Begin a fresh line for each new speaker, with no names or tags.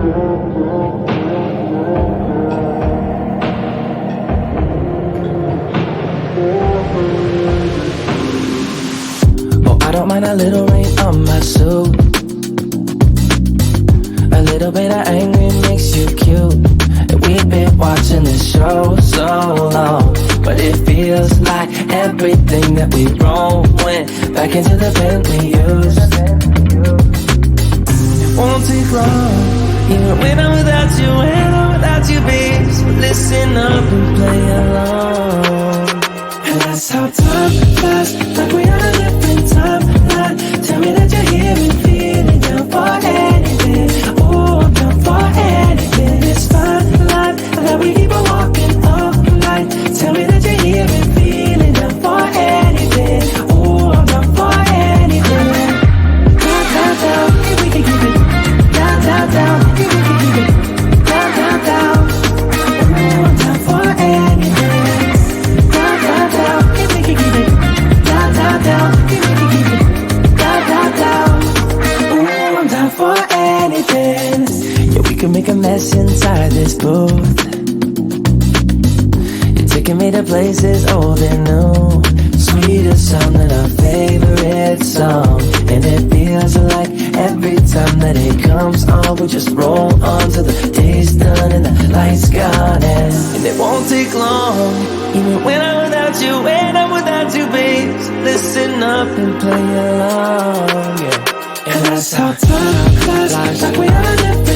Oh, I don't mind a little rain on my suit. A little bit of angry makes you cute. And we've been watching this show so long, but it feels like everything that we've grown went back into the pen we used. It won't take long, even when I'm without you, when I'm without you, babe. So listen up and play along. And that's how time flies, like we on a different timeline. Tell me that you're here and feeling down for anything. Oh, I'm down for anything. It's fine, life, that we keep on walking all night. Tell me that you're here and feeling down for anything. Oh, I'm down for anything. Down, down, down, if we can keep it. Down, down, down, if we can keep it. Down, down, down. Oh, I'm down for anything. Down, down, down, if we can keep it. Down, down, down, if we can keep it. Down, down, down. Oh, I'm down for anything. Yeah, we can make a mess inside this booth. You're taking me to places old and new. Sweeter sound than our favorite song. And it feels like every time that it comes on, we just roll on till the day's done and the lights gone. And it won't take long, even when I'm without you, when I'm without you, babe. So listen up and play along, yeah. And that's how time flies, like we are different.